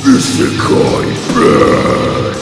ISEKAI BAD.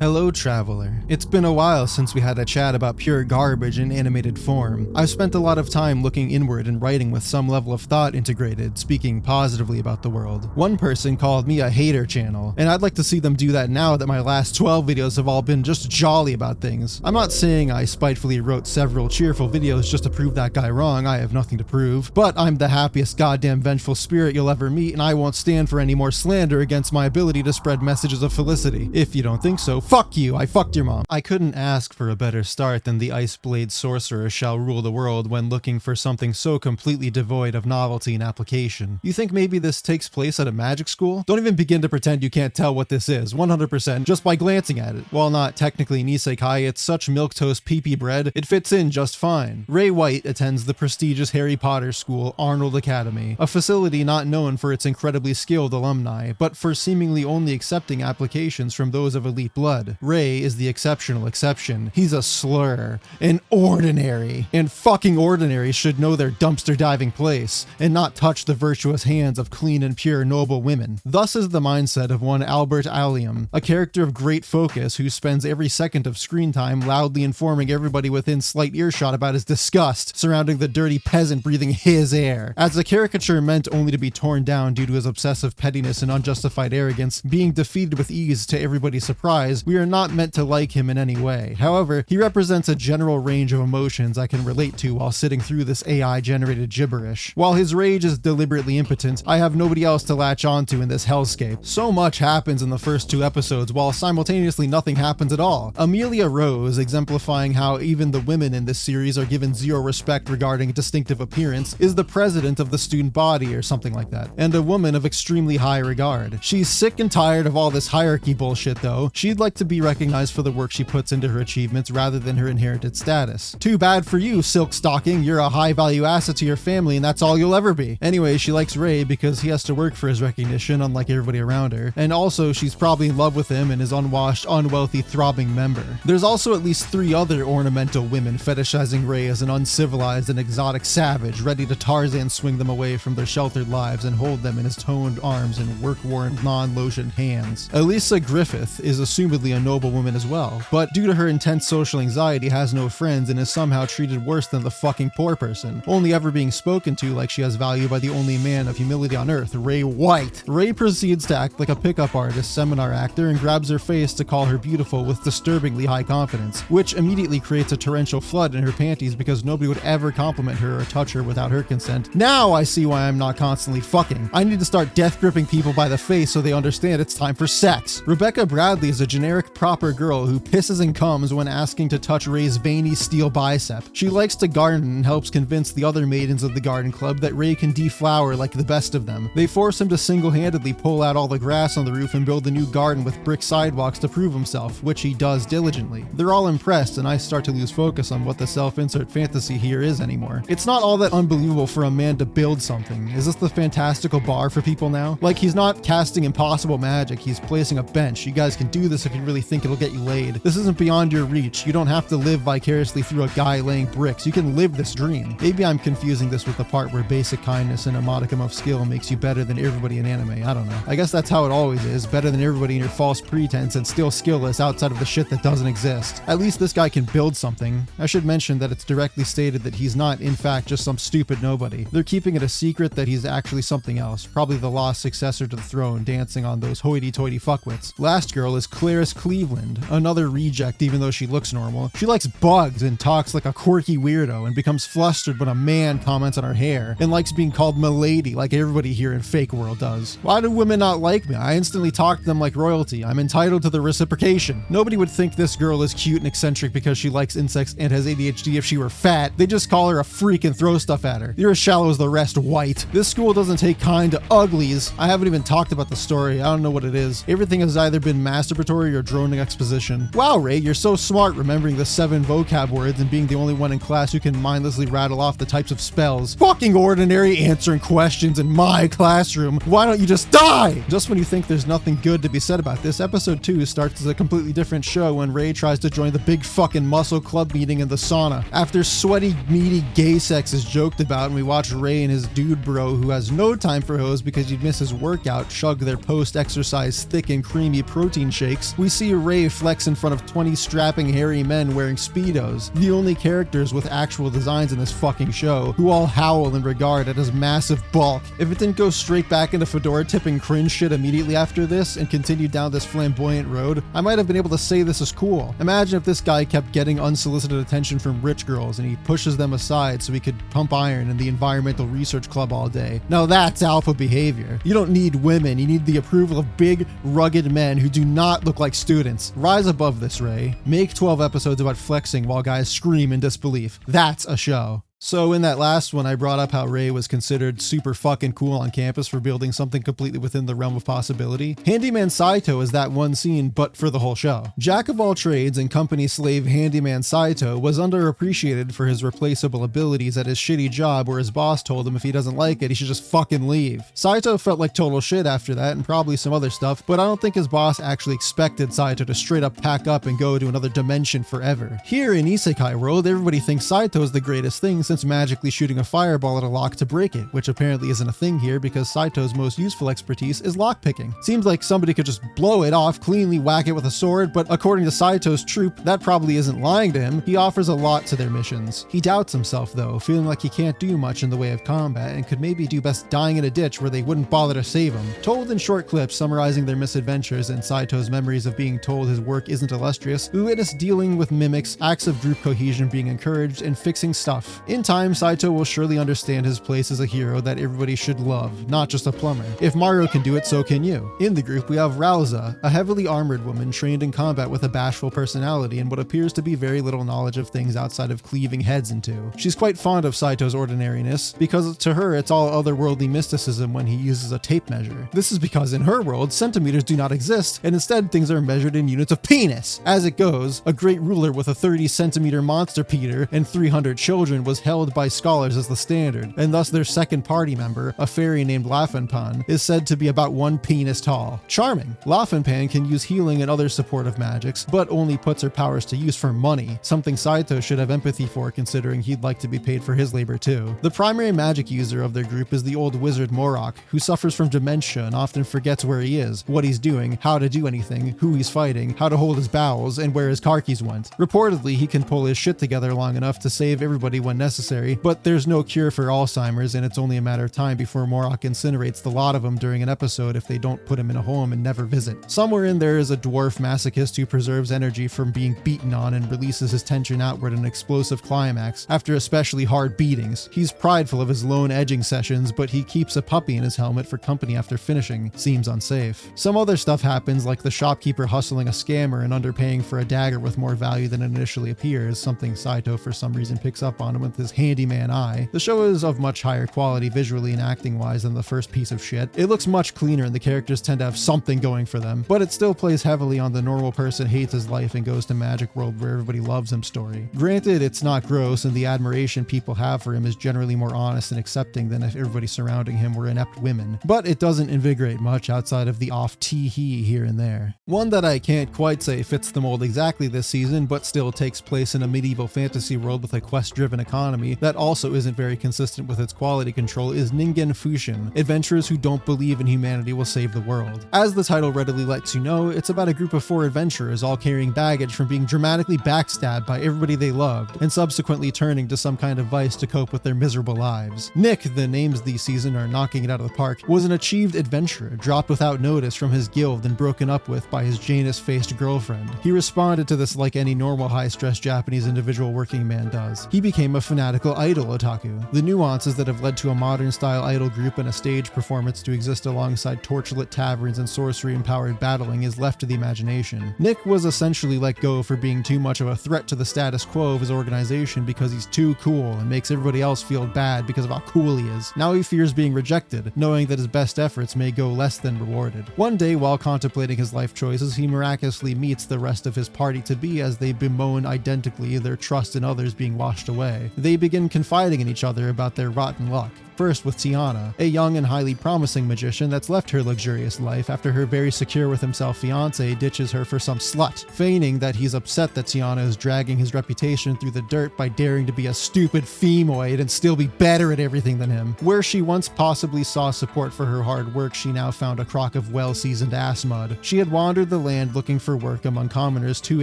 Hello, traveler. It's been a while since we had a chat about pure garbage in animated form. I've spent a lot of time looking inward and writing with some level of thought integrated, speaking positively about the world. One person called me a hater channel, and I'd like to see them do that now that my last 12 videos have all been just jolly about things. I'm not saying I spitefully wrote several cheerful videos just to prove that guy wrong, I have nothing to prove, but I'm the happiest goddamn vengeful spirit you'll ever meet, and I won't stand for any more slander against my ability to spread messages of felicity. If you don't think so, fuck you, I fucked your mom. I couldn't ask for a better start than the Iceblade Sorcerer shall rule the world when looking for something so completely devoid of novelty and application. You think maybe this takes place at a magic school? Don't even begin to pretend you can't tell what this is, 100%, just by glancing at it. While not technically an isekai, it's such milquetoast pee-pee bread, it fits in just fine. Ray White attends the prestigious Harry Potter school, Arnold Academy, a facility not known for its incredibly skilled alumni, but for seemingly only accepting applications from those of elite blood. Ray is the exceptional exception. He's a slur, an ordinary, and fucking ordinary should know their dumpster diving place and not touch the virtuous hands of clean and pure noble women. Thus is the mindset of one Albert Allium, a character of great focus who spends every second of screen time loudly informing everybody within slight earshot about his disgust surrounding the dirty peasant breathing his air. As a caricature meant only to be torn down due to his obsessive pettiness and unjustified arrogance, being defeated with ease to everybody's surprise, we are not meant to like him in any way. However, he represents a general range of emotions I can relate to while sitting through this AI-generated gibberish. While his rage is deliberately impotent, I have nobody else to latch onto in this hellscape. So much happens in the first 2 episodes, while simultaneously nothing happens at all. Amelia Rose, exemplifying how even the women in this series are given zero respect regarding distinctive appearance, is the president of the student body or something like that, and a woman of extremely high regard. She's sick and tired of all this hierarchy bullshit though. She'd like to be recognized for the work she puts into her achievements rather than her inherited status. Too bad for you, Silk Stocking, you're a high value asset to your family and that's all you'll ever be. Anyway, she likes Ray because he has to work for his recognition unlike everybody around her, and also she's probably in love with him and his unwashed, unwealthy, throbbing member. There's also at least 3 other ornamental women fetishizing Ray as an uncivilized and exotic savage ready to Tarzan swing them away from their sheltered lives and hold them in his toned arms and work-worn, non-lotioned hands. Elisa Griffith is assumedly a noble woman as well, but due to her intense social anxiety has no friends and is somehow treated worse than the fucking poor person, only ever being spoken to like she has value by the only man of humility on earth, Ray White. Ray proceeds to act like a pickup artist, seminar actor, and grabs her face to call her beautiful with disturbingly high confidence, which immediately creates a torrential flood in her panties because nobody would ever compliment her or touch her without her consent. Now I see why I'm not constantly fucking. I need to start death gripping people by the face so they understand it's time for sex. Rebecca Bradley is a generic proper girl who pisses and comes when asking to touch Ray's veiny steel bicep. She likes to garden and helps convince the other maidens of the garden club that Ray can deflower like the best of them. They force him to single-handedly pull out all the grass on the roof and build a new garden with brick sidewalks to prove himself, which he does diligently. They're all impressed and I start to lose focus on what the self-insert fantasy here is anymore. It's not all that unbelievable for a man to build something. Is this the fantastical bar for people now? Like, he's not casting impossible magic, he's placing a bench. You guys can do this if you really think it'll get you laid. This isn't beyond your reach. You don't have to live vicariously through a guy laying bricks. You can live this dream. Maybe I'm confusing this with the part where basic kindness and a modicum of skill makes you better than everybody in anime. I don't know. I guess that's how it always is. Better than everybody in your false pretense and still skillless outside of the shit that doesn't exist. At least this guy can build something. I should mention that it's directly stated that he's not, in fact, just some stupid nobody. They're keeping it a secret that he's actually something else. Probably the lost successor to the throne dancing on those hoity-toity fuckwits. Last girl is Clarice Cleveland, another reject even though she looks normal. She likes bugs and talks like a quirky weirdo and becomes flustered when a man comments on her hair and likes being called milady like everybody here in fake world does. Why do women not like me? I instantly talk to them like royalty. I'm entitled to the reciprocation. Nobody would think this girl is cute and eccentric because she likes insects and has ADHD if she were fat. They just call her a freak and throw stuff at her. You're as shallow as the rest, White. This school doesn't take kind to uglies. I haven't even talked about the story. I don't know what it is. Everything has either been masturbatory or longer droning exposition. Wow, Rei, you're so smart remembering the 7 vocab words and being the only one in class who can mindlessly rattle off the types of spells. Fucking ordinary answering questions in my classroom. Why don't you just die? Just when you think there's nothing good to be said about this, episode 2 starts as a completely different show when Rei tries to join the big fucking muscle club meeting in the sauna. After sweaty, meaty gay sex is joked about and we watch Rei and his dude bro who has no time for hoes because he'd miss his workout chug their post-exercise thick and creamy protein shakes, we see Rei flex in front of 20 strapping hairy men wearing Speedos, the only characters with actual designs in this fucking show, who all howl in regard at his massive bulk. If it didn't go straight back into fedora tipping cringe shit immediately after this and continued down this flamboyant road, I might have been able to say this is cool. Imagine if this guy kept getting unsolicited attention from rich girls and he pushes them aside so he could pump iron in the environmental research club all day. Now that's alpha behavior. You don't need women, you need the approval of big, rugged men who do not look like students. Rise above this, Rei. Make 12 episodes about flexing while guys scream in disbelief. That's a show. So in that last one, I brought up how Rei was considered super fucking cool on campus for building something completely within the realm of possibility. Handyman Saitou is that one scene, but for the whole show. Jack of all trades and company slave Handyman Saitou was underappreciated for his replaceable abilities at his shitty job where his boss told him if he doesn't like it, he should just fucking leave. Saitou felt like total shit after that and probably some other stuff, but I don't think his boss actually expected Saitou to straight up pack up and go to another dimension forever. Here in Isekai world, everybody thinks Saitou is the greatest thing since magically shooting a fireball at a lock to break it, which apparently isn't a thing here because Saitou's most useful expertise is lockpicking. Seems like somebody could just blow it off, cleanly whack it with a sword, but according to Saitou's troop, that probably isn't lying to him. He offers a lot to their missions. He doubts himself though, feeling like he can't do much in the way of combat and could maybe do best dying in a ditch where they wouldn't bother to save him. Told in short clips summarizing their misadventures and Saitou's memories of being told his work isn't illustrious, we witness dealing with mimics, acts of group cohesion being encouraged, and fixing stuff. In time, Saitou will surely understand his place as a hero that everybody should love, not just a plumber. If Mario can do it, so can you. In the group, we have Rauza, a heavily armored woman trained in combat with a bashful personality and what appears to be very little knowledge of things outside of cleaving heads in two. She's quite fond of Saitou's ordinariness, because to her it's all otherworldly mysticism when he uses a tape measure. This is because in her world, centimeters do not exist, and instead things are measured in units of penis. As it goes, a great ruler with a 30-centimeter monster Peter and 300 children was held by scholars as the standard, and thus their second party member, a fairy named Lafanpan, is said to be about 1 penis tall. Charming. Lafanpan can use healing and other supportive magics, but only puts her powers to use for money, something Saitou should have empathy for considering he'd like to be paid for his labor too. The primary magic user of their group is the old wizard Morok, who suffers from dementia and often forgets where he is, what he's doing, how to do anything, who he's fighting, how to hold his bowels, and where his car keys went. Reportedly, he can pull his shit together long enough to save everybody when necessary, but there's no cure for Alzheimer's and it's only a matter of time before Morok incinerates the lot of them during an episode if they don't put him in a home and never visit. Somewhere in there is a dwarf masochist who preserves energy from being beaten on and releases his tension outward in an explosive climax after especially hard beatings. He's prideful of his lone edging sessions, but he keeps a puppy in his helmet for company after finishing. Seems unsafe. Some other stuff happens, like the shopkeeper hustling a scammer and underpaying for a dagger with more value than it initially appears, something Saitou for some reason picks up on him with his handyman eye. The show is of much higher quality visually and acting wise than the first piece of shit. It looks much cleaner and the characters tend to have something going for them, but it still plays heavily on the normal person hates his life and goes to magic world where everybody loves him story. Granted, it's not gross and the admiration people have for him is generally more honest and accepting than if everybody surrounding him were inept women, but it doesn't invigorate much outside of the off tee-hee here and there. One that I can't quite say fits the mold exactly this season, but still takes place in a medieval fantasy world with a quest-driven economy that also isn't very consistent with its quality control is Ningen Fushin, adventurers who don't believe in humanity will save the world. As the title readily lets you know, it's about a group of 4 adventurers all carrying baggage from being dramatically backstabbed by everybody they loved, and subsequently turning to some kind of vice to cope with their miserable lives. Nick, the names this season are knocking it out of the park, was an achieved adventurer, dropped without notice from his guild and broken up with by his Janus-faced girlfriend. He responded to this like any normal high-stress Japanese individual working man does. He became a fanatic fanatical idol otaku. The nuances that have led to a modern-style idol group and a stage performance to exist alongside torchlit taverns and sorcery-empowered battling is left to the imagination. Nick was essentially let go for being too much of a threat to the status quo of his organization because he's too cool and makes everybody else feel bad because of how cool he is. Now he fears being rejected, knowing that his best efforts may go less than rewarded. One day, while contemplating his life choices, he miraculously meets the rest of his party-to-be as they bemoan identically their trust in others being washed away. They begin confiding in each other about their rotten luck. First with Tiana, a young and highly promising magician that's left her luxurious life after her very secure with himself fiance ditches her for some slut, feigning that he's upset that Tiana is dragging his reputation through the dirt by daring to be a stupid femoid and still be better at everything than him. Where she once possibly saw support for her hard work, she now found a crock of well-seasoned ass mud. She had wandered the land looking for work among commoners too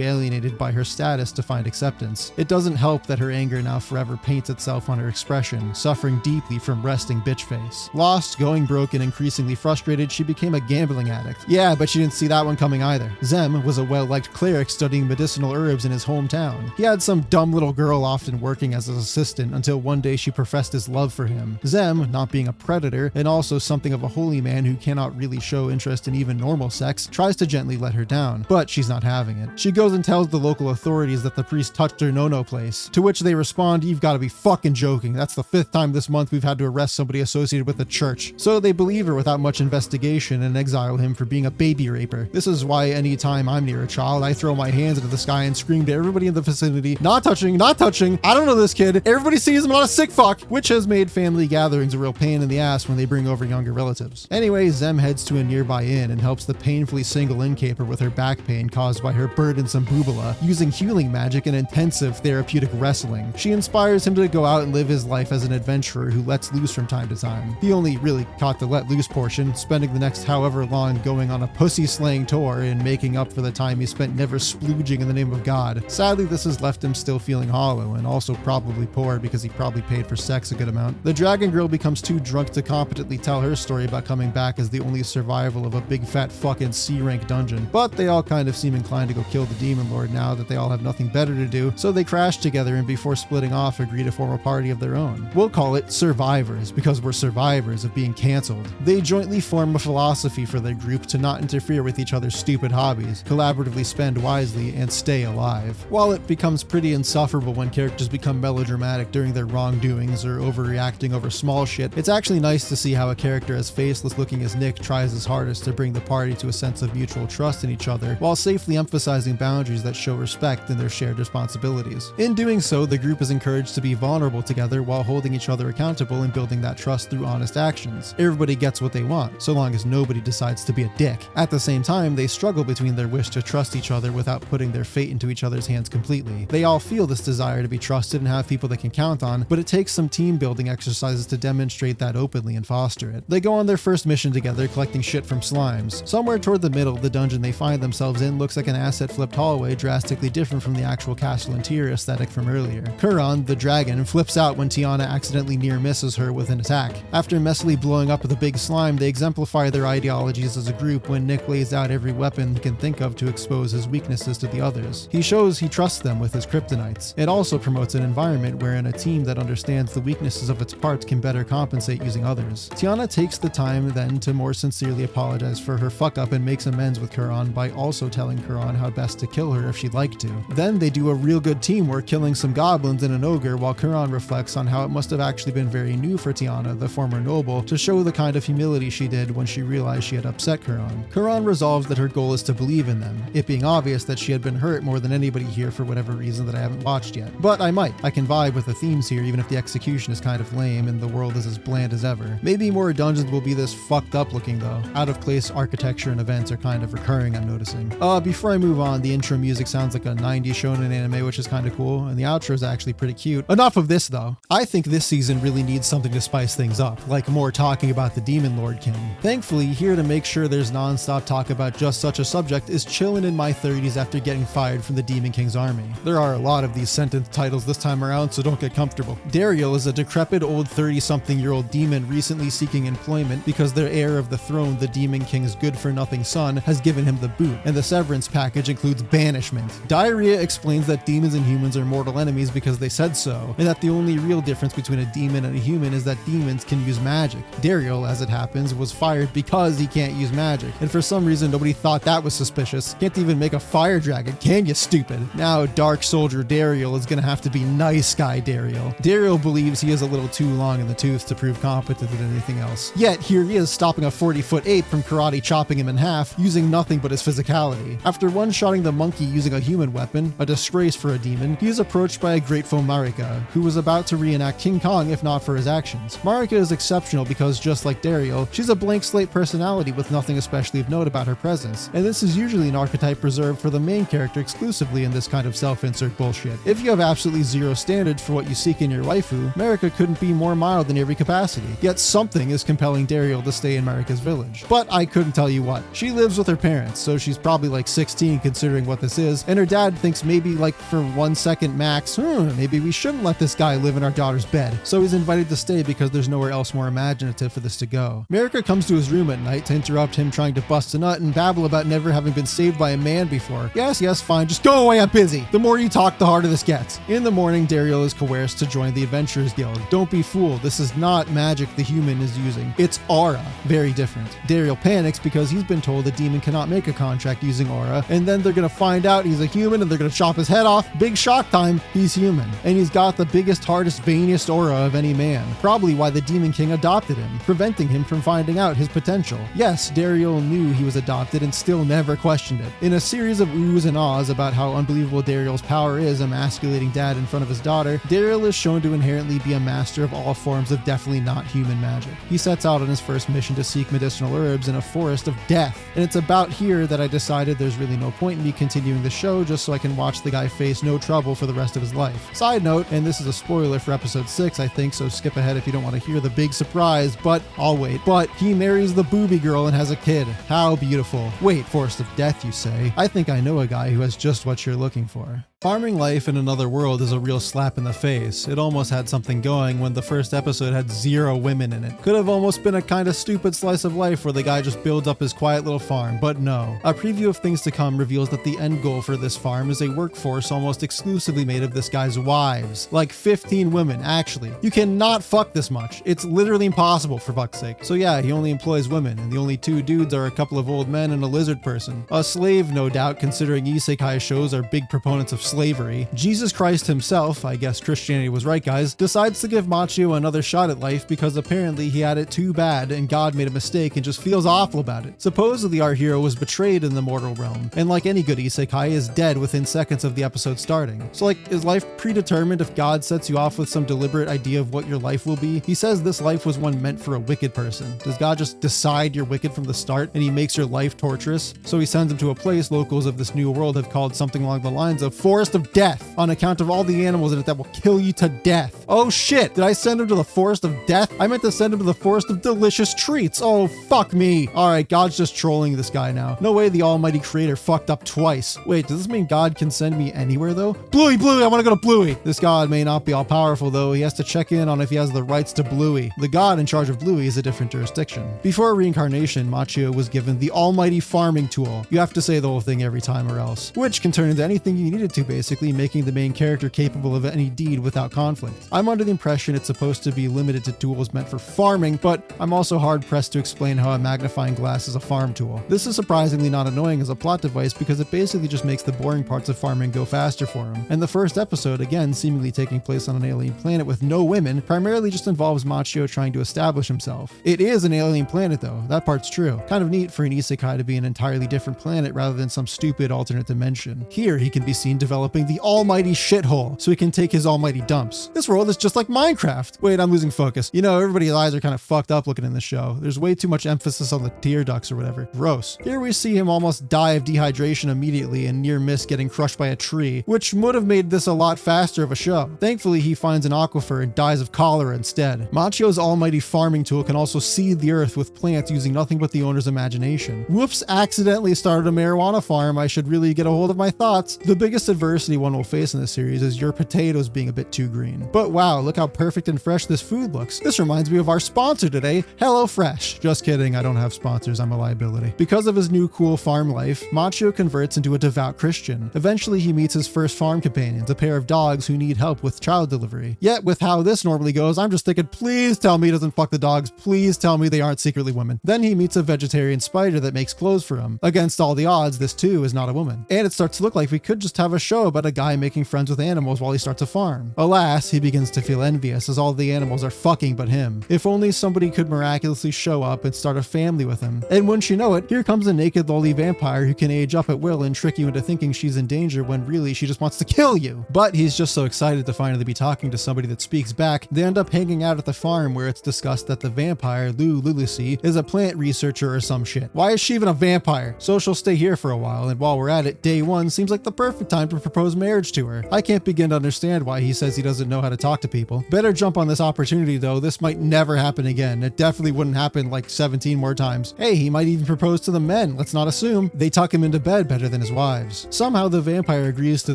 alienated by her status to find acceptance. It doesn't help that her anger now forever paints itself on her expression, suffering deeply from resting bitch face. Lost, going broke, and increasingly frustrated, she became a gambling addict. Yeah, but she didn't see that one coming either. Zem was a well-liked cleric studying medicinal herbs in his hometown. He had some dumb little girl often working as his assistant until one day she professed his love for him. Zem, not being a predator and also something of a holy man who cannot really show interest in even normal sex, tries to gently let her down, but she's not having it. She goes and tells the local authorities that the priest touched her no-no place, to which they respond, "You've got to be fucking joking. That's the 5th time this month we've had to arrest somebody associated with the church." So they believe her without much investigation and exile him for being a baby raper. This is why anytime I'm near a child, I throw my hands into the sky and scream to everybody in the vicinity, "Not touching, not touching. I don't know this kid. Everybody sees him, not a sick fuck," which has made family gatherings a real pain in the ass when they bring over younger relatives. Anyway, Zem heads to a nearby inn and helps the painfully single innkeeper with her back pain caused by her burdensome boobula, using healing magic and intensive therapeutic wrestling. She inspires him to go out and live his life as an adventurer who lets loose from time to time. He only really caught the let loose portion, spending the next however long going on a pussy slaying tour and making up for the time he spent never splooging in the name of God. Sadly, this has left him still feeling hollow and also probably poor because he probably paid for sex a good amount. The dragon girl becomes too drunk to competently tell her story about coming back as the only survival of a big fat fucking C-rank dungeon, but they all kind of seem inclined to go kill the demon lord now that they all have nothing better to do, so they crash together and before splitting off agree to form a party of their own. We'll call it Survivors because we're survivors of being cancelled. They jointly form a philosophy for their group to not interfere with each other's stupid hobbies, collaboratively spend wisely, and stay alive. While it becomes pretty insufferable when characters become melodramatic during their wrongdoings or overreacting over small shit, it's actually nice to see how a character as faceless looking as Nick tries his hardest to bring the party to a sense of mutual trust in each other while safely emphasizing boundaries that show respect in their shared responsibilities. In doing so, the group is encouraged to be vulnerable together while holding each other accountable and building that trust through honest actions. Everybody gets what they want, so long as nobody decides to be a dick. At the same time, they struggle between their wish to trust each other without putting their fate into each other's hands completely. They all feel this desire to be trusted and have people they can count on, but it takes some team building exercises to demonstrate that openly and foster it. They go on their first mission together, collecting shit from slimes. Somewhere toward the middle, the dungeon they find themselves in looks like an asset flipped hallway drastically different from the actual castle interior aesthetic from earlier. Kuran, the dragon, flips out when Tiana accidentally near misses her with an attack. After messily blowing up with a big slime, they exemplify their ideologies as a group when Nick lays out every weapon he can think of to expose his weaknesses to the others. He shows he trusts them with his kryptonites. It also promotes an environment wherein a team that understands the weaknesses of its parts can better compensate using others. Tiana takes the time then to more sincerely apologize for her fuck up and makes amends with Kuran by also telling Kuran how best to kill her if she'd like to. Then they do a real good teamwork, killing some goblins and an ogre, while Kuran reflects on how it must have actually been very new for Tiana, the former noble, to show the kind of humility she did when she realized she had upset Kuran. Kuran resolves that her goal is to believe in them, it being obvious that she had been hurt more than anybody here for whatever reason that I haven't watched yet. But I might. I can vibe with the themes here even if the execution is kind of lame and the world is as bland as ever. Maybe more dungeons will be this fucked up looking though. Out of place architecture and events are kind of recurring, I'm noticing. Before I move on, the intro music sounds like a 90s shonen anime, which is kind of cool, and the outro is actually pretty cute. Enough of this though. I think this season really needs something something to spice things up, like more talking about the Demon Lord King. Thankfully, here to make sure there's non-stop talk about just such a subject is Chillin in my 30s after getting fired from the Demon King's army. There are a lot of these sentence titles this time around, so don't get comfortable. Dariel is a decrepit old 30-something-year-old demon recently seeking employment because their heir of the throne, the Demon King's good-for-nothing son, has given him the boot, and the severance package includes banishment. Diarrhea explains that demons and humans are mortal enemies because they said so, and that the only real difference between a demon and a human is that demons can use magic. Dariel, as it happens, was fired because he can't use magic, and for some reason nobody thought that was suspicious. Can't even make a fire dragon, can you, stupid? Now Dark Soldier Dariel is gonna have to be Nice Guy Dariel. Dariel believes he is a little too long in the tooth to prove competent at anything else. Yet here he is stopping a 40-foot ape from karate chopping him in half, using nothing but his physicality. After one-shotting the monkey using a human weapon, a disgrace for a demon, he is approached by a grateful Marika, who was about to reenact King Kong if not for his actions. Marika is exceptional because, just like Dariel, she's a blank slate personality with nothing especially of note about her presence, and this is usually an archetype reserved for the main character exclusively in this kind of self-insert bullshit. If you have absolutely zero standards for what you seek in your waifu, Marika couldn't be more mild in every capacity, yet something is compelling Dariel to stay in Marika's village. But I couldn't tell you what. She lives with her parents, so she's probably like 16 considering what this is, and her dad thinks maybe like for 1 second max, maybe we shouldn't let this guy live in our daughter's bed. So he's invited to stay because there's nowhere else more imaginative for this to go. Marika comes to his room at night to interrupt him trying to bust a nut and babble about never having been saved by a man before. Yes, fine, just go away, I'm busy. The more you talk, the harder this gets. In the morning, Dariel is coerced to join the Adventurers Guild. Don't be fooled, this is not magic the human is using. It's aura. Very different. Dariel panics because he's been told the demon cannot make a contract using aura, and then they're gonna find out he's a human and they're gonna chop his head off. Big shock time, he's human. And he's got the biggest, hardest, veiniest aura of any man. Probably why the Demon King adopted him, preventing him from finding out his potential. Yes, Dariel knew he was adopted and still never questioned it. In a series of oohs and ahs about how unbelievable Dariel's power is emasculating dad in front of his daughter, Dariel is shown to inherently be a master of all forms of definitely not human magic. He sets out on his first mission to seek medicinal herbs in a forest of death, and it's about here that I decided there's really no point in me continuing the show just so I can watch the guy face no trouble for the rest of his life. Side note, and this is a spoiler for episode 6 I think, so skip ahead if you don't want to hear the big surprise, but I'll wait. But he marries the booby girl and has a kid. How beautiful. Wait, forest of death you say? I think I know a guy who has just what you're looking for. Farming life in another world is a real slap in the face. It almost had something going when the first episode had 0 women in it. Could have almost been a kind of stupid slice of life where the guy just builds up his quiet little farm, but no. A preview of things to come reveals that the end goal for this farm is a workforce almost exclusively made of this guy's wives. Like 15 women, actually. You cannot fuck this much. It's literally impossible, for fuck's sake. So yeah, he only employs women, and the only 2 dudes are a couple of old men and a lizard person. A slave, no doubt, considering isekai shows are big proponents of slavery. Jesus Christ himself, I guess Christianity was right guys, decides to give Machio another shot at life because apparently he had it too bad and God made a mistake and just feels awful about it. Supposedly our hero was betrayed in the mortal realm, and like any good isekai is dead within seconds of the episode starting. So like, is life predetermined if God sets you off with some deliberate idea of what your life will be? He says this life was one meant for a wicked person. Does God just decide you're wicked from the start and he makes your life torturous? So he sends him to a place locals of this new world have called something along the lines of Forest of Death, on account of all the animals in it that will kill you to death. Oh shit, did I send him to the Forest of Death? I meant to send him to the Forest of Delicious Treats. Oh fuck me. Alright, God's just trolling this guy now. No way the almighty creator fucked up twice. Wait, does this mean God can send me anywhere though? Bluey, I want to go to Bluey. This God may not be all powerful though. He has to check in on if he has the rights to Bluey. The God in charge of Bluey is a different jurisdiction. Before Reincarnation, Machio was given the almighty farming tool. You have to say the whole thing every time or else. Which can turn into anything you need it to basically, making the main character capable of any deed without conflict. I'm under the impression it's supposed to be limited to tools meant for farming, but I'm also hard pressed to explain how a magnifying glass is a farm tool. This is surprisingly not annoying as a plot device because it basically just makes the boring parts of farming go faster for him. And the first episode, again seemingly taking place on an alien planet with no women, primarily just involves Machio trying to establish himself. It is an alien planet though, that part's true. Kind of neat for an isekai to be an entirely different planet rather than some stupid alternate dimension. Here he can be seen developing developing the almighty shithole so he can take his almighty dumps. This world is just like Minecraft. Wait, I'm losing focus. You know, everybody's eyes are kind of fucked up looking in this show. There's way too much emphasis on the tear ducts or whatever. Gross. Here we see him almost die of dehydration immediately and near miss getting crushed by a tree, which would have made this a lot faster of a show. Thankfully, he finds an aquifer and dies of cholera instead. Machio's almighty farming tool can also seed the earth with plants using nothing but the owner's imagination. Whoops, accidentally started a marijuana farm. I should really get a hold of my thoughts. The biggest adversity one will face in this series is your potatoes being a bit too green. But wow, look how perfect and fresh this food looks. This reminds me of our sponsor today, HelloFresh. Just kidding, I don't have sponsors, I'm a liability. Because of his new cool farm life, Machio converts into a devout Christian. Eventually he meets his first farm companions, a pair of dogs who need help with child delivery. Yet with how this normally goes, I'm just thinking, please tell me he doesn't fuck the dogs, please tell me they aren't secretly women. Then he meets a vegetarian spider that makes clothes for him. Against all the odds, this too is not a woman. And it starts to look like we could just have a show about a guy making friends with animals while he starts a farm. Alas, he begins to feel envious as all the animals are fucking but him. If only somebody could miraculously show up and start a family with him. And wouldn't you know it, here comes a naked lolly vampire who can age up at will and trick you into thinking she's in danger when really she just wants to kill you. But he's just so excited to finally be talking to somebody that speaks back, they end up hanging out at the farm where it's discussed that the vampire, Lulusi, is a plant researcher or some shit. Why is she even a vampire? So she'll stay here for a while, and while we're at it, day one seems like the perfect time to propose marriage to her. I can't begin to understand why he says he doesn't know how to talk to people. Better jump on this opportunity though, this might never happen again. It definitely wouldn't happen like 17 more times. Hey, he might even propose to the men, let's not assume. They tuck him into bed better than his wives. Somehow the vampire agrees to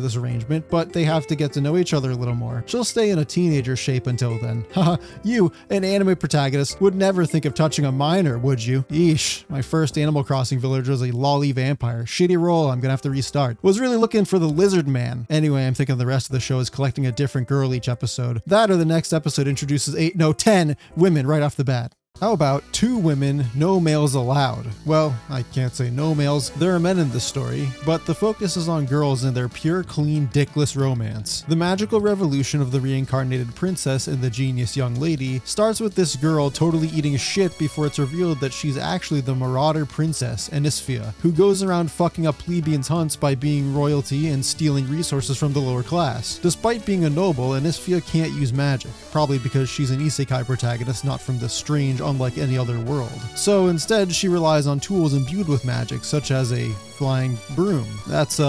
this arrangement, but they have to get to know each other a little more. She'll stay in a teenager shape until then. Haha, you, an anime protagonist, would never think of touching a minor, would you? Eesh, my first Animal Crossing village was a lolly vampire. Shitty roll, I'm gonna have to restart. Was really looking for the lizard man. Anyway, I'm thinking the rest of the show is collecting a different girl each episode. That or the next episode introduces 10 women right off the bat. How about 2 women, no males allowed? Well, I can't say no males, there are men in this story, but the focus is on girls and their pure, clean, dickless romance. The magical revolution of the reincarnated princess and the genius young lady starts with this girl totally eating shit before it's revealed that she's actually the marauder princess, Anisfia, who goes around fucking up plebeians' hunts by being royalty and stealing resources from the lower class. Despite being a noble, Anisfia can't use magic, probably because she's an isekai protagonist not from this strange unlike any other world. So instead, she relies on tools imbued with magic, such as a flying broom. That's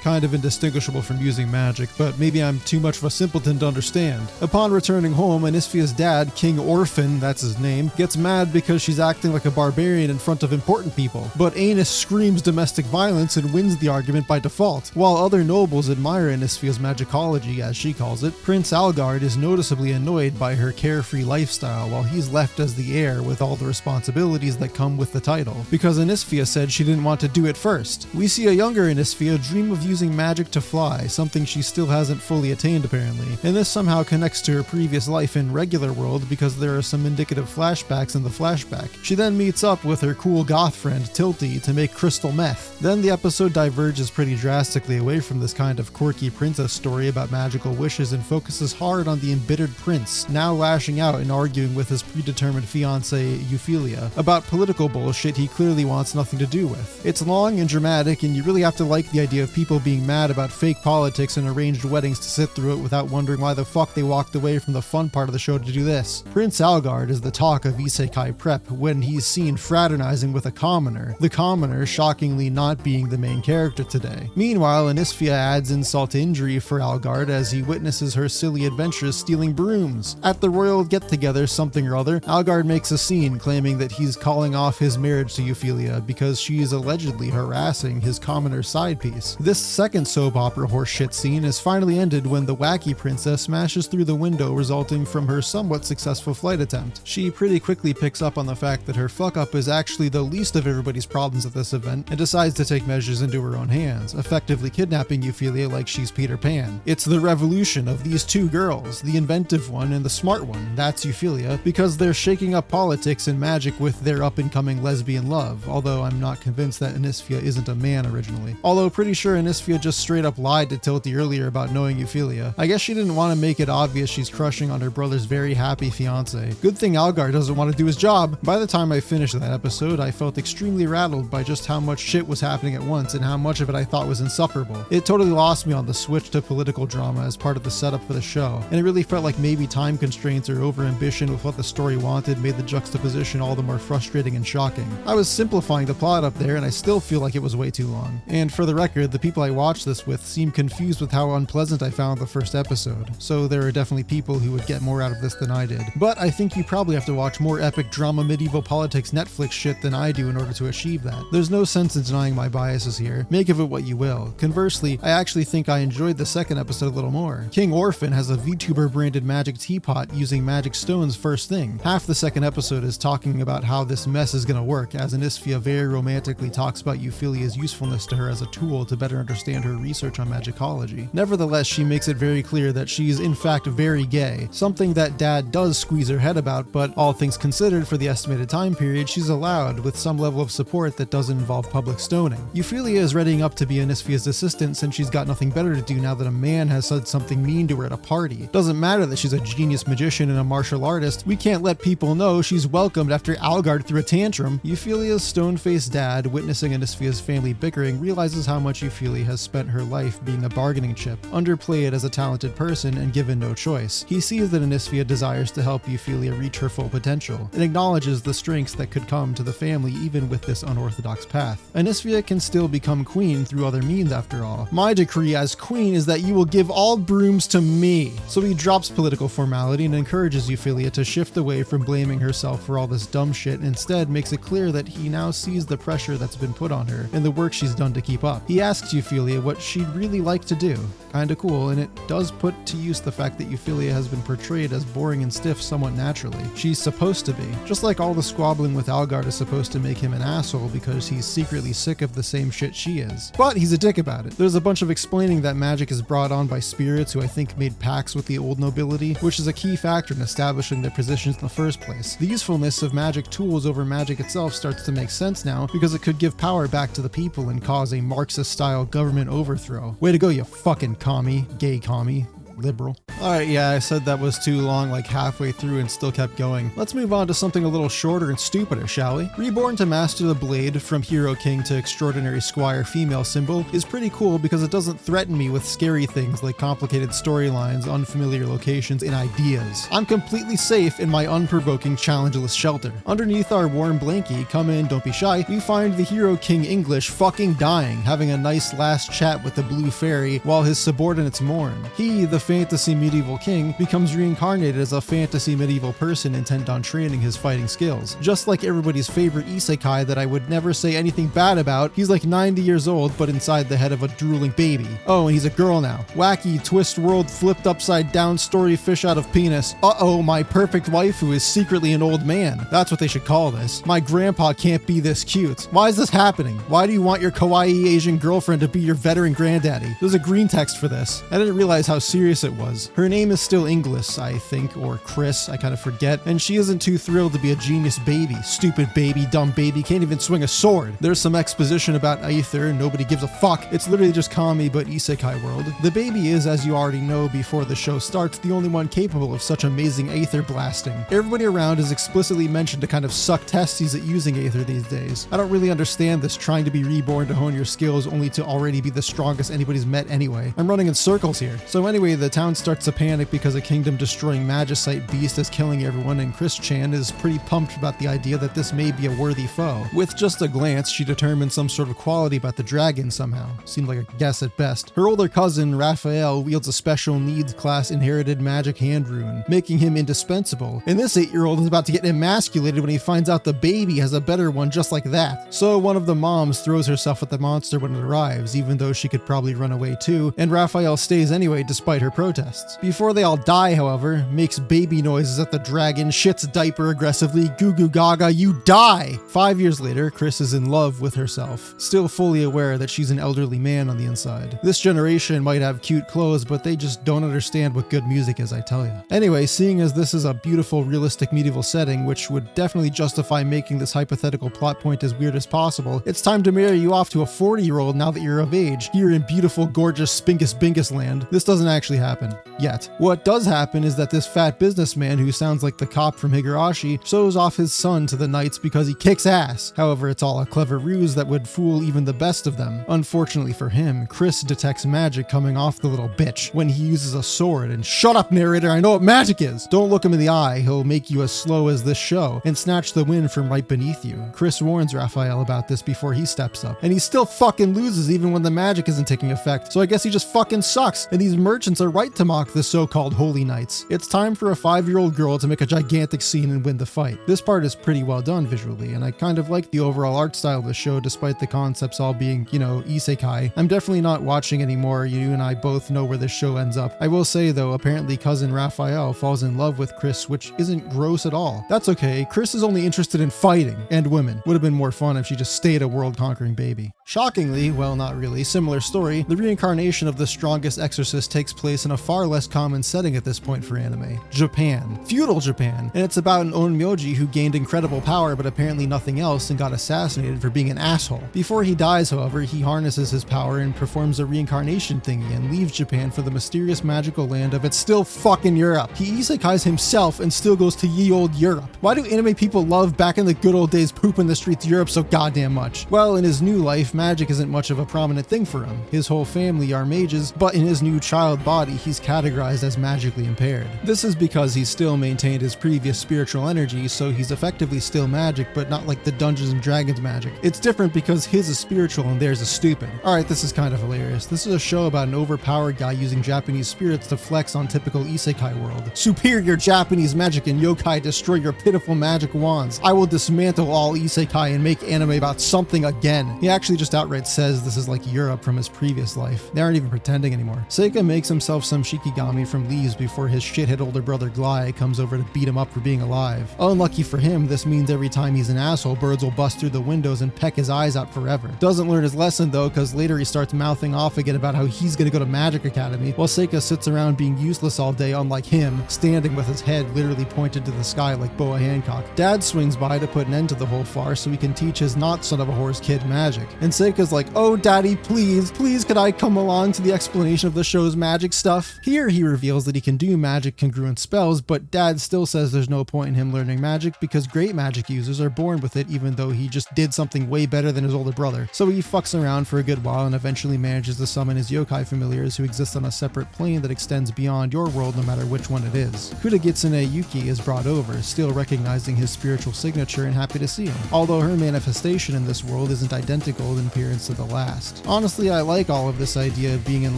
kind of indistinguishable from using magic, but maybe I'm too much of a simpleton to understand. Upon returning home, Anisfia's dad, King Orphan, that's his name, gets mad because she's acting like a barbarian in front of important people. But Anus screams domestic violence and wins the argument by default. While other nobles admire Anisfia's magicology, as she calls it, Prince Algard is noticeably annoyed by her carefree lifestyle while he's left as the heir with all the responsibilities that come with the title, because Anisfia said she didn't want to do it first. We see a younger Anisfia dream of using magic to fly, something she still hasn't fully attained apparently, and this somehow connects to her previous life in regular world because there are some indicative flashbacks in the flashback. She then meets up with her cool goth friend Tilty to make crystal meth. Then the episode diverges pretty drastically away from this kind of quirky princess story about magical wishes and focuses hard on the embittered prince, now lashing out and arguing with his predetermined fiancée Euphilia about political bullshit he clearly wants nothing to do with. It's long and dramatic, and you really have to like the idea of people being mad about fake politics and arranged weddings to sit through it without wondering why the fuck they walked away from the fun part of the show to do this. Prince Algard is the talk of isekai prep when he's seen fraternizing with a commoner, the commoner shockingly not being the main character today. Meanwhile, Anisfia adds insult to injury for Algard as he witnesses her silly adventures stealing brooms. At the royal get-together something or other, Algard makes a scene claiming that he's calling off his marriage to Euphilia because she's allegedly harassing his commoner side piece. This second soap opera horseshit scene is finally ended when the wacky princess smashes through the window resulting from her somewhat successful flight attempt. She pretty quickly picks up on the fact that her fuck-up is actually the least of everybody's problems at this event and decides to take measures into her own hands, effectively kidnapping Euphilia like she's Peter Pan. It's the revolution of these 2 girls, the inventive one and the smart one, that's Euphilia, because they're shaking up politics and magic with their up-and-coming lesbian love, although I'm not convinced that Anisfia isn't a man originally. Although pretty sure Anisfia Anisfia just straight up lied to Tilty earlier about knowing Euphyllia. I guess she didn't want to make it obvious she's crushing on her brother's very happy fiance. Good thing Algar doesn't want to do his job. By the time I finished that episode, I felt extremely rattled by just how much shit was happening at once and how much of it I thought was insufferable. It totally lost me on the switch to political drama as part of the setup for the show, and it really felt like maybe time constraints or overambition with what the story wanted made the juxtaposition all the more frustrating and shocking. I was simplifying the plot up there, and I still feel like it was way too long. And for the record, the people I watched this with seemed confused with how unpleasant I found the first episode, so there are definitely people who would get more out of this than I did. But I think you probably have to watch more epic drama medieval politics Netflix shit than I do in order to achieve that. There's no sense in denying my biases here. Make of it what you will. Conversely, I actually think I enjoyed the second episode a little more. King Orphan has a VTuber branded magic teapot using magic stones first thing. Half the second episode is talking about how this mess is gonna work, as Anisfia very romantically talks about Euphyllia's usefulness to her as a tool to better understand her research on magicology. Nevertheless, she makes it very clear that she's in fact very gay, something that Dad does squeeze her head about, but all things considered for the estimated time period, she's allowed with some level of support that doesn't involve public stoning. Euphyllia is readying up to be Anisfia's assistant since she's got nothing better to do now that a man has said something mean to her at a party. Doesn't matter that she's a genius magician and a martial artist, we can't let people know she's welcomed after Algard threw a tantrum. Euphyllia's stone-faced dad, witnessing Anisfia's family bickering, realizes how much Euphyllia has spent her life being a bargaining chip, underplayed as a talented person and given no choice. He sees that Anisfia desires to help Euphyllia reach her full potential, and acknowledges the strengths that could come to the family even with this unorthodox path. Anisfia can still become queen through other means after all. My decree as queen is that you will give all brooms to me. So he drops political formality and encourages Euphyllia to shift away from blaming herself for all this dumb shit and instead makes it clear that he now sees the pressure that's been put on her and the work she's done to keep up. He asks Euphyllia what she'd really like to do. Kinda cool, and it does put to use the fact that Euphyllia has been portrayed as boring and stiff somewhat naturally. She's supposed to be. Just like all the squabbling with Algard is supposed to make him an asshole because he's secretly sick of the same shit she is. But he's a dick about it. There's a bunch of explaining that magic is brought on by spirits who I think made pacts with the old nobility, which is a key factor in establishing their positions in the first place. The usefulness of magic tools over magic itself starts to make sense now because it could give power back to the people and cause a Marxist-style government overthrow. Way to go, you fucking commie, gay commie. Liberal. Alright, yeah, I said that was too long like halfway through and still kept going. Let's move on to something a little shorter and stupider, shall we? Reborn to Master the Blade, from Hero King to Extraordinary Squire female symbol, is pretty cool because it doesn't threaten me with scary things like complicated storylines, unfamiliar locations, and ideas. I'm completely safe in my unprovoking, challengeless shelter. Underneath our warm blankie, come in, don't be shy, we find the Hero King English fucking dying, having a nice last chat with the Blue Fairy while his subordinates mourn. He, the fantasy medieval king, becomes reincarnated as a fantasy medieval person intent on training his fighting skills. Just like everybody's favorite isekai that I would never say anything bad about, he's like 90 years old but inside the head of a drooling baby. Oh, and he's a girl now. Wacky, twist world, flipped upside down story fish out of penis. Uh-oh, my perfect waifu is secretly an old man. That's what they should call this. My grandpa can't be this cute. Why is this happening? Why do you want your kawaii Asian girlfriend to be your veteran granddaddy? There's a green text for this. I didn't realize how serious it was. Her name is still Inglis, I think, or Chris, I kind of forget, and she isn't too thrilled to be a genius baby. Stupid baby, dumb baby, can't even swing a sword. There's some exposition about Aether, nobody gives a fuck. It's literally just Kami, but isekai world. The baby is, as you already know before the show starts, the only one capable of such amazing Aether blasting. Everybody around is explicitly mentioned to kind of suck testes at using Aether these days. I don't really understand this trying to be reborn to hone your skills only to already be the strongest anybody's met anyway. I'm running in circles here. So anyway, the town starts to panic because a kingdom-destroying magicite beast is killing everyone, and Chris Chan is pretty pumped about the idea that this may be a worthy foe. With just a glance, she determines some sort of quality about the dragon somehow. Seemed like a guess at best. Her older cousin, Raphael, wields a special needs class inherited magic hand rune, making him indispensable. And this 8-year-old is about to get emasculated when he finds out the baby has a better one just like that. So one of the moms throws herself at the monster when it arrives, even though she could probably run away too, and Raphael stays anyway despite her protests. Before they all die, however, makes baby noises at the dragon, shits diaper aggressively, goo goo gaga, you die! 5 years later, Chris is in love with herself, still fully aware that she's an elderly man on the inside. This generation might have cute clothes, but they just don't understand what good music is, I tell ya. Anyway, seeing as this is a beautiful, realistic medieval setting, which would definitely justify making this hypothetical plot point as weird as possible, it's time to marry you off to a 40-year-old now that you're of age, here in beautiful, gorgeous Spinkus Binkus land. This doesn't actually happen. Yet. What does happen is that this fat businessman who sounds like the cop from Higurashi shows off his son to the knights because he kicks ass. However, it's all a clever ruse that would fool even the best of them. Unfortunately for him, Chris detects magic coming off the little bitch when he uses a sword and shut up, narrator, I know what magic is! Don't look him in the eye, he'll make you as slow as this show and snatch the wind from right beneath you. Chris warns Raphael about this before he steps up, and he still fucking loses even when the magic isn't taking effect, so I guess he just fucking sucks, and these merchants are right to mock the so-called holy knights. It's time for a 5-year-old girl to make a gigantic scene and win the fight. This part is pretty well done visually, and I kind of like the overall art style of the show despite the concepts all being, you know, isekai. I'm definitely not watching anymore, you and I both know where this show ends up. I will say though, apparently cousin Raphael falls in love with Chris, which isn't gross at all. That's okay, Chris is only interested in fighting and women. Would have been more fun if she just stayed a world-conquering baby. Shockingly, well not really, similar story, the reincarnation of the strongest exorcist takes place in a far less common setting at this point for anime. Japan. Feudal Japan. And it's about an onmyoji who gained incredible power but apparently nothing else and got assassinated for being an asshole. Before he dies, however, he harnesses his power and performs a reincarnation thingy and leaves Japan for the mysterious magical land of it's still fucking Europe. He isekais himself and still goes to ye old Europe. Why do anime people love back in the good old days pooping the streets of Europe so goddamn much? Well, in his new life, magic isn't much of a prominent thing for him. His whole family are mages, but in his new child body, he's categorized as magically impaired. This is because he's still maintained his previous spiritual energy, so he's effectively still magic, but not like the Dungeons and Dragons magic. It's different because his is spiritual and theirs is stupid. Alright, this is kind of hilarious. This is a show about an overpowered guy using Japanese spirits to flex on typical isekai world. Superior Japanese magic and yokai destroy your pitiful magic wands. I will dismantle all isekai and make anime about something again. He actually just outright says this is like Europe from his previous life. They aren't even pretending anymore. Seika makes himself some shikigami from leaves before his shithead older brother Glai comes over to beat him up for being alive. Unlucky for him, this means every time he's an asshole, birds will bust through the windows and peck his eyes out forever. Doesn't learn his lesson though, because later he starts mouthing off again about how he's gonna go to Magic Academy, while Seika sits around being useless all day, unlike him, standing with his head literally pointed to the sky like Boa Hancock. Dad swings by to put an end to the whole farce so he can teach his not son of a whore's kid magic. And Seika's like, oh daddy, please could I come along to the explanation of the show's magic stuff? Here he reveals that he can do magic congruent spells, but dad still says there's no point in him learning magic because great magic users are born with it even though he just did something way better than his older brother. So he fucks around for a good while and eventually manages to summon his yokai familiars who exist on a separate plane that extends beyond your world no matter which one it is. Kudagitsune Yuki is brought over, still recognizing his spiritual signature and happy to see him, although her manifestation in this world isn't identical in appearance to the last. Honestly, I like all of this idea of being in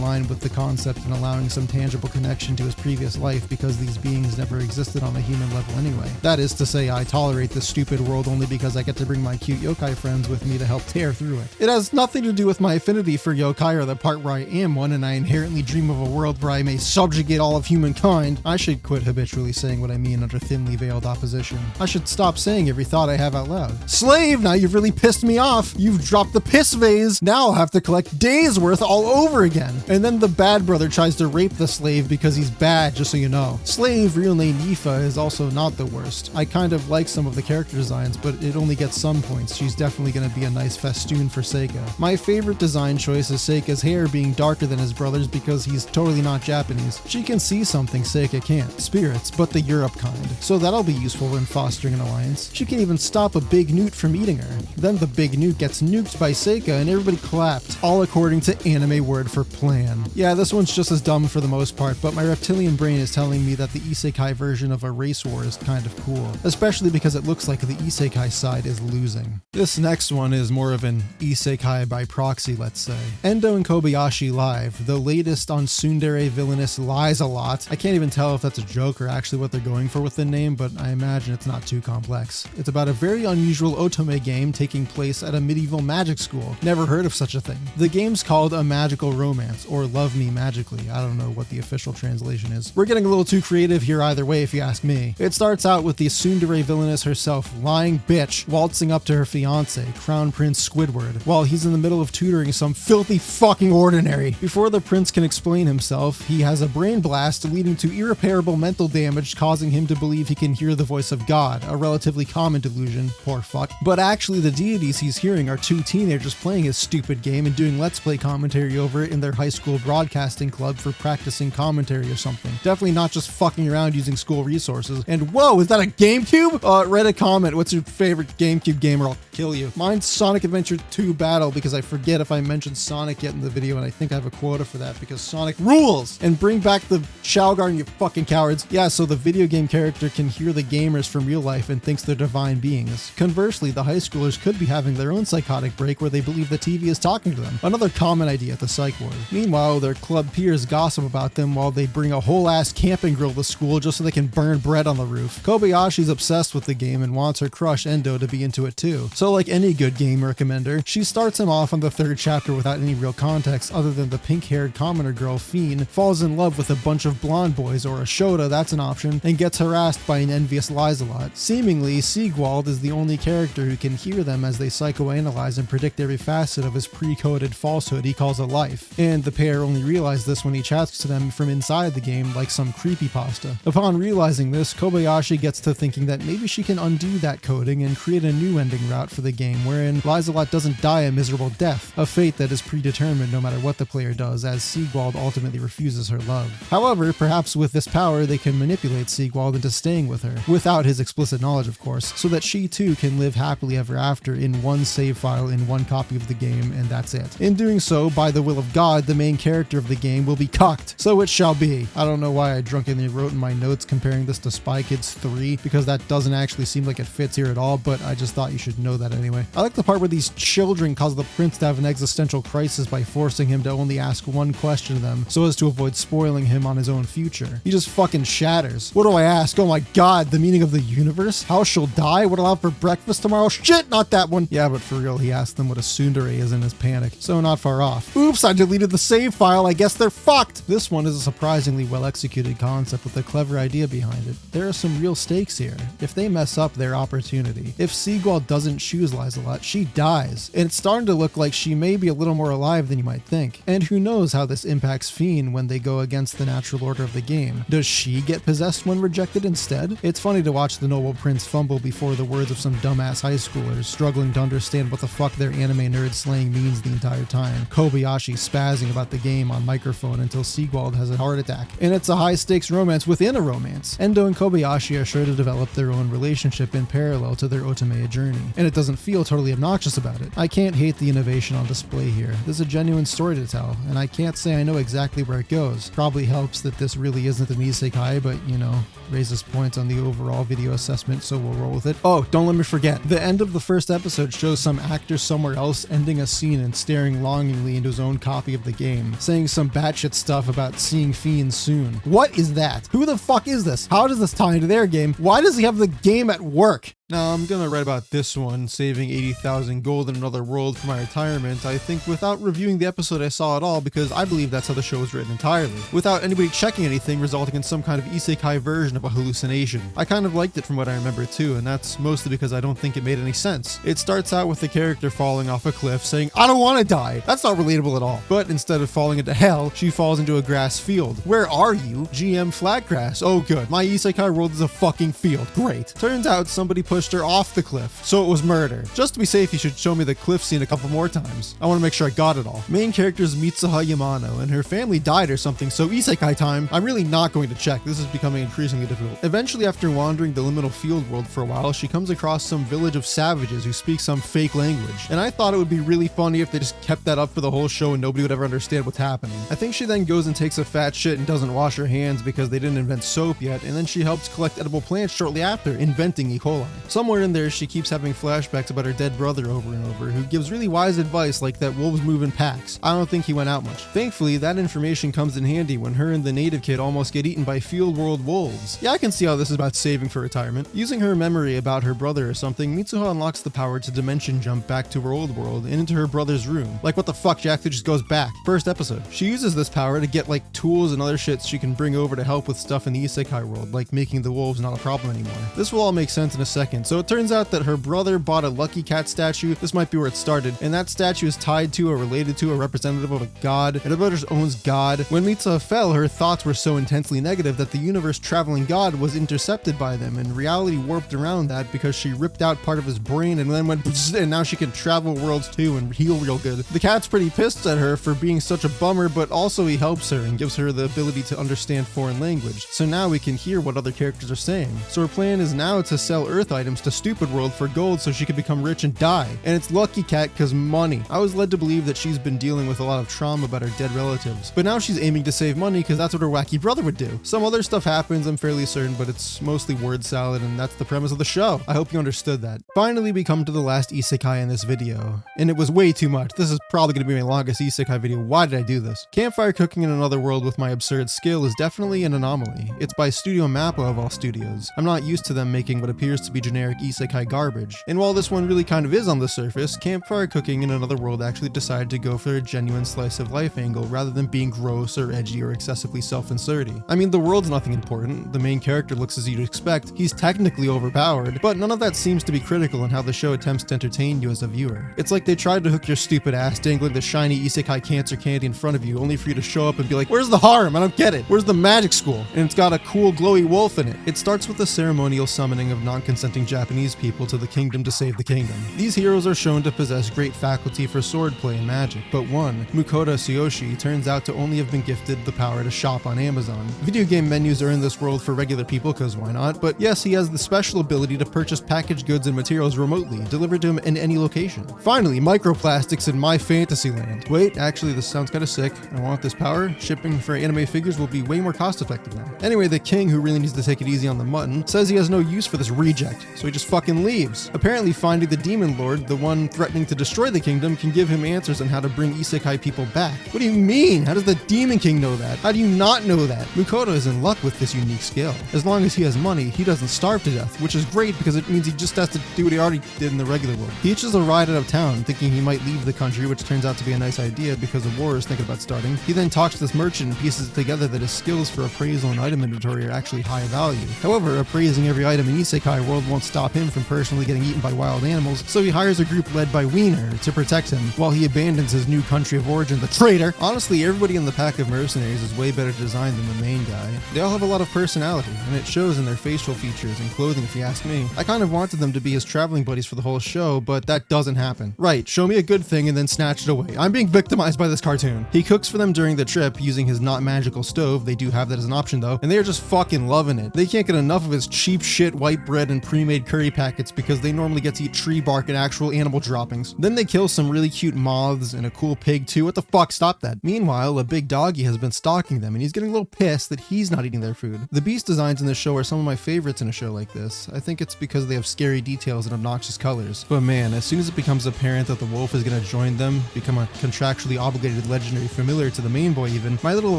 line with the concept and allowing some tangible connection to his previous life because these beings never existed on a human level anyway. That is to say, I tolerate this stupid world only because I get to bring my cute yokai friends with me to help tear through it. It has nothing to do with my affinity for yokai or the part where I am one and I inherently dream of a world where I may subjugate all of humankind. I should quit habitually saying what I mean under thinly veiled opposition. I should stop saying every thought I have out loud. Slave, now you've really pissed me off. You've dropped the piss vase. Now I'll have to collect days worth all over again. And then the bad brother tries to rape the slave because he's bad, just so you know. Slave, real name Nifa, is also not the worst. I kind of like some of the character designs, but it only gets some points. She's definitely going to be a nice festoon for Seika. My favorite design choice is Seika's hair being darker than his brother's because he's totally not Japanese. She can see something Seika can't. Spirits, but the Europe kind. So that'll be useful in fostering an alliance. She can even stop a big newt from eating her. Then the big newt gets nuked by Seika and everybody clapped, all according to anime word for plan. Yeah, this one's just as dumb for the most part, but my reptilian brain is telling me that the isekai version of a race war is kind of cool, especially because it looks like the isekai side is losing. This next one is more of an isekai by proxy, let's say. Endo and Kobayashi Live, the latest on Tsundere Villainess lies a lot. I can't even tell if that's a joke or actually what they're going for with the name, but I imagine it's not too complex. It's about a very unusual otome game taking place at a medieval magic school. Never heard of such a thing. The game's called A Magical Romance, or Love Me Magically. I don't know what the official translation is. We're getting a little too creative here either way if you ask me. It starts out with the Tsundere Villainess herself, lying bitch, waltzing up to her fiance, Crown Prince Squidward, while he's in the middle of tutoring some filthy fucking ordinary. Before the prince can explain himself, he has a brain blast leading to irreparable mental damage, causing him to believe he can hear the voice of God, a relatively common delusion, poor fuck. But actually the deities he's hearing are two teenagers playing his stupid game and doing let's play commentary over it in their high school broadcasting club for practicing commentary or something. Definitely not just fucking around using school resources. And whoa, is that a GameCube? Read a comment, what's your favorite GameCube game or I'll kill you. Mine's Sonic Adventure 2 Battle, because I forget if I mentioned Sonic yet in the video, and I think I have a quota for that because Sonic rules! And bring back the Shao Garden, you fucking cowards. Yeah, so the video game character can hear the gamers from real life and thinks they're divine beings. Conversely, the high schoolers could be having their own psychotic break where they believe the TV is talking to them. Another common idea at the psych ward. Meanwhile, their club peers gossip about them while they bring a whole ass camping grill to school just so they can burn bread on the roof. Kobayashi's obsessed with the game and wants her crush Endo to be into it too. So like any good game recommender, she starts him off on the third chapter without any real context other than the pink-haired commoner girl Fiend falls in love with a bunch of blonde boys, or a Shota, that's an option, and gets harassed by an envious Lieselotte. Seemingly, Siegwald is the only character who can hear them as they psychoanalyze and predict every facet of his pre-coded falsehood he calls a life. And the pair only realize this when he chats to them from inside the game like some creepypasta. Upon realizing this, Kobayashi gets to thinking that maybe she can undo that coding and create a new ending route for the game wherein Lieselotte doesn't die a miserable death, a fate that is predetermined no matter what the player does, as Siegwald ultimately refuses her love. However, perhaps with this power they can manipulate Siegwald into staying with her, without his explicit knowledge of course, so that she too can live happily ever after in one save file in one copy of the game, and that's it. In doing so, by the will of God, the main character of the game will be cucked. So it shall be. I don't know why I drunkenly wrote in my notes comparing this to Spy Kids 3, because that doesn't actually seem like it fits here at all, but I just thought you should know that anyway. I like the part where these children cause the prince to have an existential crisis by forcing him to only ask one question to them so as to avoid spoiling him on his own future. He just fucking shatters. What do I ask? Oh my god, the meaning of the universe? How she'll die? What I'll have for breakfast tomorrow? Shit, not that one. Yeah, but for real, he asked them what a tsundere is in his panic. So not far off. Oops, I deleted the save file. I guess they're fucked. This one is a surprisingly well executed concept with a clever idea behind it. There are some real stakes here. If they mess up their opportunity, if Siegwald doesn't choose Lieselotte, she dies. And it's starting to look like she may be a little more alive than you might think. And who knows how this impacts Fiend when they go against the natural order of the game. Does she get possessed when rejected instead? It's funny to watch the noble prince fumble before the words of some dumbass high schoolers struggling to understand what the fuck their anime nerd slang means the entire time. Kobayashi spazzing about the game on microphone until Siegwald has a heart attack. And it's a high stakes romance within a romance. Endo and Kobayashi are sure to develop their own relationship in parallel to their Otome journey. And it doesn't feel totally obnoxious about it. I can't hate the innovation on display here. There's a genuine story to tell, and I can't say I know exactly where it goes. Probably helps that this really isn't an isekai, but you know, raises points on the overall video assessment, so we'll roll with it. Oh, don't let me forget. The end of the first episode shows some actor somewhere else ending a scene and staring longingly into his own copy of the game, saying some batshit stuff about seeing Fiend soon. What is that? Who the fuck is this? How does this tie into their game? Why does he have the game at work? Now, I'm gonna write about this one, saving 80,000 gold in another world for my retirement, I think, without reviewing the episode I saw at all, because I believe that's how the show was written entirely, without anybody checking anything, resulting in some kind of isekai version of a hallucination. I kind of liked it from what I remember too, and that's mostly because I don't think it made any sense. It starts out with the character falling off a cliff saying, I don't want to die. That's not relatable at all. But instead of falling into hell, she falls into a grass field. Where are you? GM Flatgrass. Oh good, my isekai world is a fucking field. Great. Turns out somebody pushed her off the cliff, so it was murder. Just to be safe, you should show me the cliff scene a couple more times. I want to make sure I got it all. Main character is Mitsuha Yamano, and her family died or something, so isekai time. I'm really not going to check. This is becoming increasingly difficult. Eventually, after wandering the liminal field world for a while, she comes across some village of savages who speak some fake language. And I thought it would be really funny if they just kept that up for the whole show and nobody would ever understand what's happening. I think she then goes and takes a fat shit and doesn't wash her hands because they didn't invent soap yet, and then she helps collect edible plants shortly after, inventing E. coli. Somewhere in there, she keeps having flashbacks about her dead brother over and over, who gives really wise advice like that wolves move in packs. I don't think he went out much. Thankfully, that information comes in handy when her and the native kid almost get eaten by field world wolves. Yeah, I can see how this is about saving for retirement. Using her memory about her brother or something, Mitsuha unlocks the power to dimension jump back to her old world and into her brother's room. Like, what the fuck, Jack? That just goes back. First episode. She uses this power to get like tools and other shit she can bring over to help with stuff in the isekai world, like making the wolves not a problem anymore. This will all make sense in a second. So it turns out that her brother bought a lucky cat statue. This might be where it started. And that statue is tied to or related to a representative of a god, and her brother's owns God. When Mitsuha fell, her thoughts were so intensely negative that the universe traveling god was intercepted by them, and reality warped around that because she ripped out part of his brain and then went and now she can travel worlds too and heal real good. The cat's pretty pissed at her for being such a bummer, but also he helps her and gives her the ability to understand foreign language. So now we can hear what other characters are saying. So her plan is now to sell Earth items to Stupid World for gold so she can become rich and die. And it's Lucky Cat because money. I was led to believe that she's been dealing with a lot of trauma about her dead relatives, but now she's aiming to save money because that's what her wacky brother would do. Some other stuff happens, I'm fairly certain, but it's mostly word salad, and that's the premise of the show. I hope you understood that. Finally, we come to the last isekai in this video, and it was way too much. This is probably going to be my longest isekai video. Why did I do this? Campfire cooking in another world with my absurd skill is definitely an anomaly. It's by Studio Mappa of all studios. I'm not used to them making what appears to be generic isekai garbage. And while this one really kind of is on the surface, Campfire cooking in another world actually decided to go for a genuine slice of life angle rather than being gross or edgy or excessively self-inserty. I mean, the world's nothing important. The main character looks as you'd expect. He's technically overpowered, but none of that seems to be critical in how the show attempts to entertain you as a viewer. It's like they tried to hook your stupid ass dangling the shiny isekai cancer candy in front of you only for you to show up and be like, where's the harem? I don't get it. Where's the magic school? And it's got a cool glowy wolf in it. It starts with the ceremonial summoning of non-consenting Japanese people to the kingdom to save the kingdom. These heroes are shown to possess great faculty for swordplay and magic, but one, Mukoda Tsuyoshi, turns out to only have been gifted the power to shop on Amazon. Video game menus are in this world for regular people, cause why not? But yes, he has the special ability to purchase packaged goods and materials remotely, delivered to him in any location. Finally, microplastics in my fantasy land. Wait, actually this sounds kinda sick. I want this power. Shipping for anime figures will be way more cost effective now. Anyway, the king, who really needs to take it easy on the mutton, says he has no use for this reject, so he just fucking leaves. Apparently finding the demon lord, the one threatening to destroy the kingdom, can give him answers on how to bring isekai people back. What do you mean? How does the demon king know that? How do you not know that? Mukoda is in luck with this unique skill. As long as he has money, he doesn't starve to death, which is great because it means he just has to do what he already did in the regular world. He hitches a ride out of town, thinking he might leave the country, which turns out to be a nice idea because a war is thinking about starting. He then talks to this merchant and pieces it together that his skills for appraisal and item inventory are actually high value. However, appraising every item in isekai world won't stop him from personally getting eaten by wild animals, so he hires a group led by Wiener to protect him, while he abandons his new country of origin, the traitor. Honestly, everybody in the pack of mercenaries is way better designed than the main guy. They all have a lot of personality, and it shows in their facial features and clothing if you ask me. I kind of wanted them to be his traveling buddies for the whole show, but that doesn't happen. Right, show me a good thing and then snatch it away. I'm being victimized by this cartoon. He cooks for them during the trip using his not magical stove. They do have that as an option though, and they are just fucking loving it. They can't get enough of his cheap shit white bread and pre-made curry packets because they normally get to eat tree bark and actual animal droppings. Then they kill some really cute moths and a cool pig too. What the fuck? Stop that. Meanwhile, a big doggy has been stalking them and he's getting a little pissed that he's not eating their food. The beast designs in this show are some of my favorites in a show like this. I think it's because they have scary details and obnoxious colors. But man, as soon as it becomes apparent that the wolf is gonna join them, become a contractually obligated legendary familiar to the main boy even, my little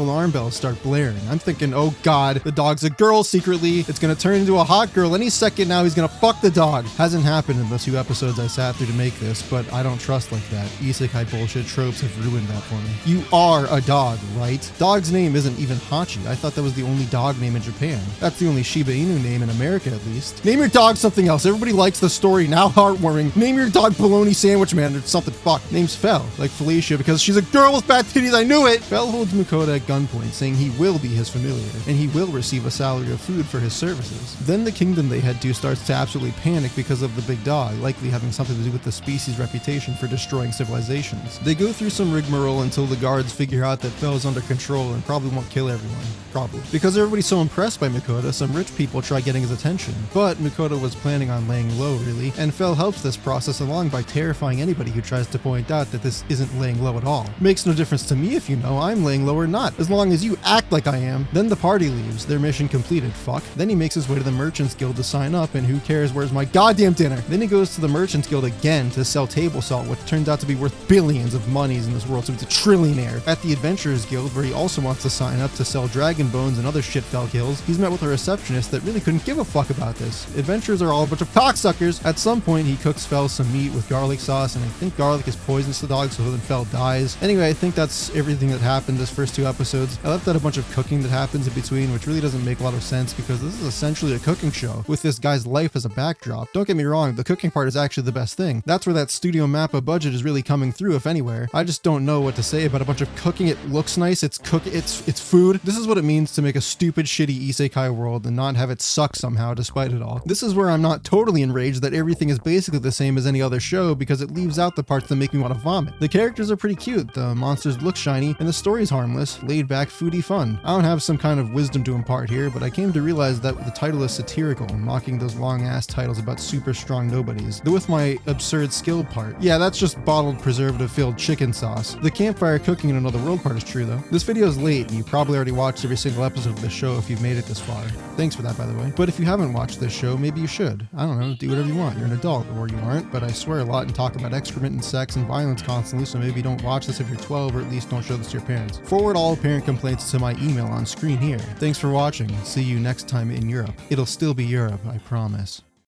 alarm bells start blaring. I'm thinking, oh god, the dog's a girl secretly. It's gonna turn into a hot girl any second now. He's gonna fuck the dog. Hasn't happened in the 2 episodes I sat through to make this, but I don't trust like that. Isekai bullshit tropes have ruined that for me. You are a dog, right? Dog's name isn't even Hachi. I thought that was the only dog name in Japan. That's the only Shiba Inu name in America at least. Name your dog something else. Everybody likes the story. Now heartwarming. Name your dog Bologna Sandwich Man or something. Fuck. Name's Fel, like Felicia, because she's a girl with fat titties. I knew it. Fel holds Mukoda at gunpoint, saying he will be his familiar, and he will receive a salary of food for his services. Then the kingdom they head to starts to absolutely panic because of the big dog, likely having something to do with the species' reputation for destroying civilizations. They go through some rigmarole until the guards figure out that Fel's under control and probably won't kill everyone. Probably. Because everybody's so impressed by Mukoda, some rich people try getting his attention. But Mukoda was planning on laying low, really, and Fel helps this process along by terrifying anybody who tries to point out that this isn't laying low at all. Makes no difference to me if you know I'm laying low or not, as long as you act like I am. Then the party leaves, their mission completed, fuck. Then he makes his way to the Merchants Guild to sign up, and who Who cares? Where's my goddamn dinner? Then he goes to the Merchants Guild again to sell table salt, which turns out to be worth billions of monies in this world, so he's a trillionaire. At the Adventurers Guild, where he also wants to sign up to sell dragon bones and other shit Fell kills, he's met with a receptionist that really couldn't give a fuck about this. Adventurers are all a bunch of cocksuckers. At some point, he cooks Fell some meat with garlic sauce, and I think garlic is poisonous to dogs, so then Fell dies. Anyway, I think that's everything that happened this first 2 episodes. I left out a bunch of cooking that happens in between, which really doesn't make a lot of sense because this is essentially a cooking show with this guy's life as a backdrop. Don't get me wrong, the cooking part is actually the best thing. That's where that Studio Mappa budget is really coming through, if anywhere. I just don't know what to say about a bunch of cooking. It looks nice, it's food. This is what it means to make a stupid, shitty isekai world and not have it suck somehow despite it all. This is where I'm not totally enraged that everything is basically the same as any other show because it leaves out the parts that make me want to vomit. The characters are pretty cute, the monsters look shiny, and the story's harmless, laid back, foodie fun. I don't have some kind of wisdom to impart here, but I came to realize that the title is satirical, mocking those long ass titles about super strong nobodies. Though with my absurd skill part, yeah, that's just bottled preservative filled chicken sauce. The campfire cooking in another world part is true though. This video is late and you probably already watched every single episode of the show if you've made it this far. Thanks for that, by the way. But if you haven't watched this show, maybe you should. I don't know, do whatever you want. You're an adult, or you aren't, but I swear a lot and talk about excrement and sex and violence constantly, so maybe don't watch this if you're 12, or at least don't show this to your parents. Forward all parent complaints to my email on screen here. Thanks for watching. See you next time in Europe. It'll still be Europe, I promise.